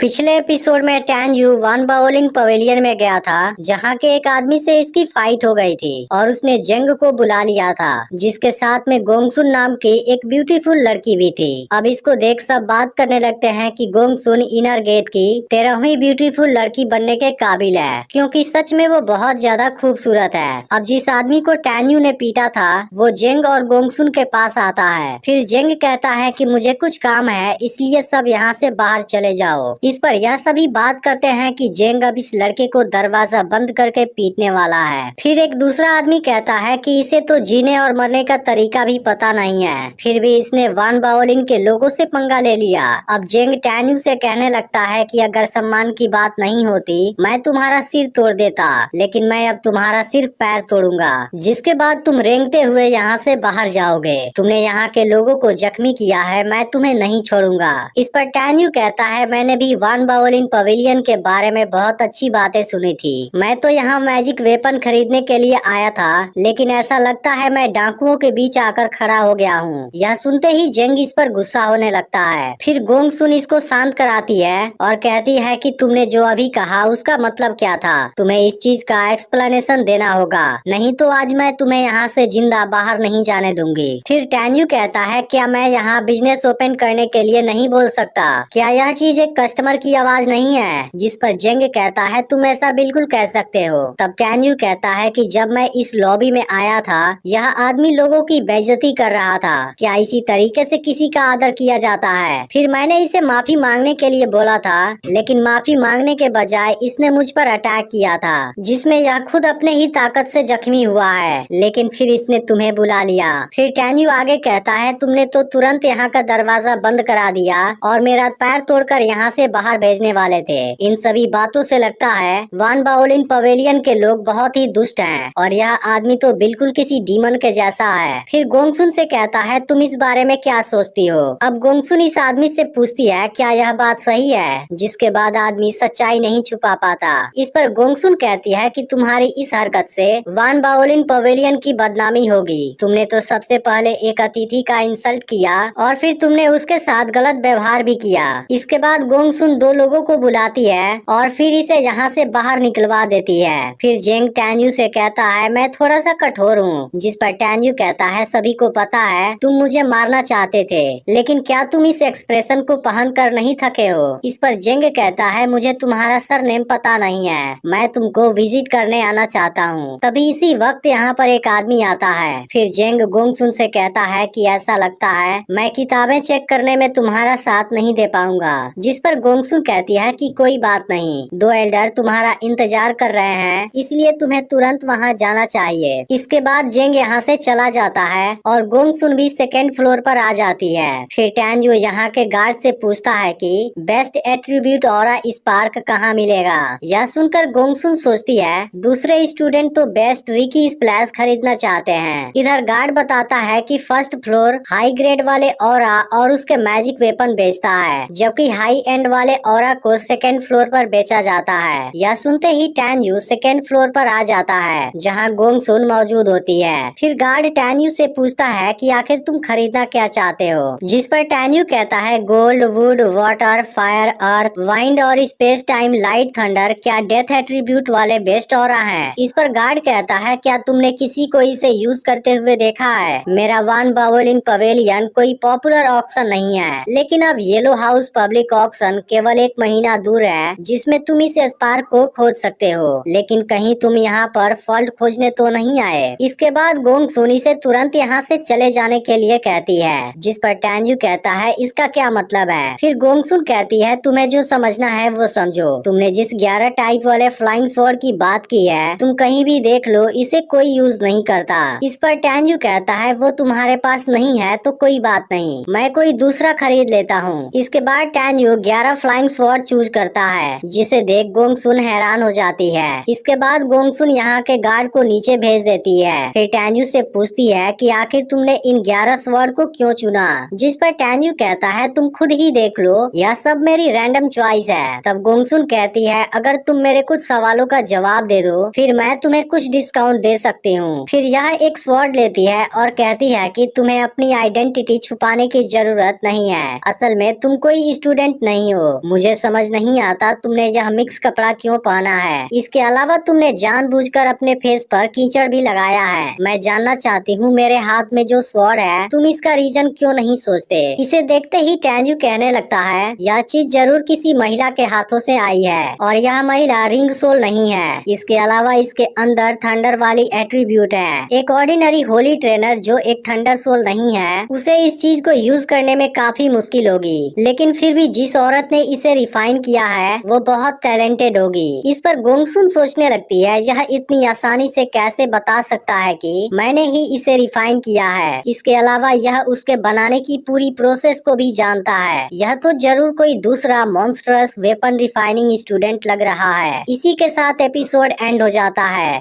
पिछले एपिसोड में tan you one बाओलिन pavilion में गया था, जहाँ के एक आदमी से इसकी फाइट हो गई थी और उसने जंग को बुला लिया था, जिसके साथ में गोंगसुन नाम की एक ब्यूटीफुल लड़की भी थी। अब इसको देख सब बात करने लगते हैं कि गोंगसुन इनर गेट की 13वीं ब्यूटीफुल लड़की बनने के काबिल है, क्योंकि सच में वो बहुत ज्यादा खूबसूरत है। अब जिस आदमी को टैन यू ने पीटा था वो जेंग और गोंगसुन के पास आता है। फिर जेंग कहता है कि मुझे कुछ काम है, इसलिए सब यहाँ से बाहर चले जाओ। इस पर यह सभी बात करते हैं कि जेंग अब इस लड़के को दरवाजा बंद करके पीटने वाला है। फिर एक दूसरा आदमी कहता है कि इसे तो जीने और मरने का तरीका भी पता नहीं है, फिर भी इसने वान बाओलिन के लोगों से पंगा ले लिया। अब जेंग टैन यू से कहने लगता है कि अगर सम्मान की बात नहीं होती मैं तुम्हारा सिर तोड़ देता, लेकिन मैं अब तुम्हारा सिर्फ पैर तोड़ूंगा, जिसके बाद तुम रेंगते हुए यहाँ से बाहर जाओगे। तुमने यहाँ के लोगों को जख्मी किया है, मैं तुम्हें नहीं छोड़ूंगा। इस पर टैन यू कहता है मैंने भी वान बाओलिन पवेलियन के बारे में बहुत अच्छी बातें सुनी थी। मैं तो यहाँ मैजिक वेपन खरीदने के लिए आया था, लेकिन ऐसा लगता है मैं डाकुओं के बीच आकर खड़ा हो गया हूँ। यह सुनते ही जेंग इस पर गुस्सा होने लगता है। फिर गोंगसुन इसको शांत कराती है और कहती है कि तुमने जो अभी कहा उसका मतलब क्या था, तुम्हें इस चीज का एक्सप्लेनेशन देना होगा, नहीं तो आज मैं तुम्हें यहाँ से जिंदा बाहर नहीं जाने दूंगी। फिर टैन यू कहता है क्या मैं यहाँ बिजनेस ओपन करने के लिए नहीं बोल सकता, क्या यह चीज एक कस्टमर की आवाज नहीं है? जिस पर जेंग कहता है तुम ऐसा बिल्कुल कह सकते हो। तब टैन यू कहता है कि जब मैं इस लॉबी में आया था यह आदमी लोगों की बेइज्जती कर रहा था, क्या इसी तरीके से किसी का आदर किया जाता है? फिर मैंने इसे माफी मांगने के लिए बोला था, लेकिन माफी मांगने के बजाय इसने मुझ पर अटैक किया था, जिसमें यह खुद अपने ही ताकत से जख्मी हुआ है, लेकिन फिर इसने तुम्हें बुला लिया। फिर टैन यू आगे कहता है तुमने तो तुरंत यहाँ का दरवाजा बंद करा दिया और मेरा पैर तोड़कर यहाँ से बाहर भेजने वाले थे। इन सभी बातों से लगता है वान बाओलिन पवेलियन के लोग बहुत ही दुष्ट हैं और यह आदमी तो बिल्कुल किसी डीमन के जैसा है। फिर गोंगसुन से कहता है तुम इस बारे में क्या सोचती हो? अब गोंगसुन इस आदमी से पूछती है क्या यह बात सही है, जिसके बाद आदमी सच्चाई नहीं छुपा पाता। इस पर गोंगसुन कहती है कि तुम्हारी इस हरकत से वान बाओलिन पवेलियन की बदनामी होगी। तुमने तो सबसे पहले एक अतिथि का इंसल्ट किया और फिर तुमने उसके साथ गलत व्यवहार भी किया। इसके बाद गोंगसुन दो लोगों को बुलाती है और फिर इसे यहाँ से बाहर निकलवा देती है। फिर जेंग टैन यू से कहता है मैं थोड़ा सा कठोर हूँ, जिस पर टैन यू कहता है सभी को पता है तुम मुझे मारना चाहते थे, लेकिन क्या तुम इस एक्सप्रेशन को पहन कर नहीं थके हो? इस पर जेंग कहता है मुझे तुम्हारा सरनेम पता नहीं है, मैं तुमको विजिट करने आना चाहता हूँ। तभी इसी वक्त यहाँ पर एक आदमी आता है। फिर जेंग गोंगसुन से कहता है कि ऐसा लगता है मैं किताबें चेक करने में तुम्हारा साथ नहीं दे पाऊंगा। जिस पर गोंगसुन कहती है कि कोई बात नहीं, दो एल्डर तुम्हारा इंतजार कर रहे हैं, इसलिए तुम्हें तुरंत वहां जाना चाहिए। इसके बाद जेंग यहाँ से चला जाता है और गोंगसुन भी सेकेंड फ्लोर पर आ जाती है। फिर टैन यू यहाँ के गार्ड से पूछता है कि बेस्ट एट्रीब्यूट ऑरा स्पार्क कहाँ मिलेगा। यह सुनकर गोंगसुन सोचती है दूसरे स्टूडेंट तो बेस्ट रिकी स्प्लैश खरीदना चाहते हैं। इधर गार्ड बताता है कि फर्स्ट फ्लोर हाई ग्रेड वाले ऑरा और उसके मैजिक वेपन बेचता है, जबकि हाई एंड वाले ऑरा को सेकेंड फ्लोर पर बेचा जाता है। यह सुनते ही टैन यू सेकेंड फ्लोर पर आ जाता है, जहां गोंगसुन मौजूद होती है। फिर गार्ड टैन यू से पूछता है कि आखिर तुम खरीदना क्या चाहते हो, जिस पर टैन यू कहता है gold, would, water, fire, earth, wind और स्पेस टाइम, लाइट, थंडर क्या डेथ एट्रीब्यूट वाले बेस्ट ऑरा हैं। इस पर गार्ड कहता है क्या तुमने किसी को इसे यूज करते हुए देखा है? मेरा वान बाओलिन पवेलियन कोई पॉपुलर ऑक्शन नहीं है, लेकिन अब येलो हाउस पब्लिक ऑक्शन केवल एक महीना दूर है, जिसमें तुम इस स्पार्क को खोज सकते हो, लेकिन कहीं तुम यहाँ पर फॉल्ट खोजने तो नहीं आए। इसके बाद गोंगसुन इसे तुरंत यहाँ से चले जाने के लिए कहती है, जिस पर टैन यू कहता है इसका क्या मतलब है। फिर गोंगसुन कहती है तुम्हें जो समझना है वो समझो। तुमने जिस 11 टाइप वाले फ्लाइंग स्वॉर्ड की बात की है तुम कहीं भी देख लो, इसे कोई यूज नहीं करता। इस पर टैन यू कहता है वो तुम्हारे पास नहीं है तो कोई बात नहीं, मैं कोई दूसरा खरीद लेता हूँ। इसके बाद tan you 11 flying sword choose करता है, जिसे देख गोंगसुन हैरान हो जाती है। इसके बाद गोंगसुन यहाँ के गार्ड को नीचे भेज देती है। फिर टैन यू से पूछती है कि आखिर तुमने इन 11 स्वॉर्ड को क्यों चुना, जिस पर टैन यू कहता है तुम खुद ही देख लो, यह सब मेरी रैंडम चॉइस है। तब गोंगसुन कहती है अगर तुम मेरे कुछ सवालों का जवाब दे दो फिर मैं तुम्हें कुछ डिस्काउंट दे सकती हूँ। फिर यह एक स्वॉर्ड लेती है और कहती है कि तुम्हें अपनी आइडेंटिटी छुपाने की जरूरत नहीं है, असल में तुम कोई स्टूडेंट नहीं हो, मुझे समझ नहीं आता तुमने यह मिक्स कपड़ा क्यों पहना है। इसके अलावा तुमने जानबूझकर अपने फेस पर कीचड़ भी लगाया है। मैं जानना चाहती हूँ मेरे हाथ में जो स्वॉर्ड है तुम इसका रीजन क्यों नहीं सोचते। इसे देखते ही टेंजू कहने लगता है यह चीज जरूर किसी महिला के हाथों से आई है और यह महिला रिंग सोल नहीं है। इसके अलावा इसके अंदर थंडर वाली एट्रीब्यूट है। एक ऑर्डिनरी होली ट्रेनर जो एक थंडर सोल नहीं है उसे इस चीज को यूज करने में काफी मुश्किल होगी, लेकिन फिर भी जिस औरत ने इसे रिफाइन किया है वो बहुत टैलेंटेड होगी। इस पर गोंगसुन सोचने लगती है यह इतनी आसानी से कैसे बता सकता है कि मैंने ही इसे रिफाइन किया है। इसके अलावा यह उसके बनाने की पूरी प्रोसेस को भी जानता है। यह तो जरूर कोई दूसरा मॉन्स्टरस वेपन रिफाइनिंग स्टूडेंट लग रहा है। इसी के साथ एपिसोड एंड हो जाता है।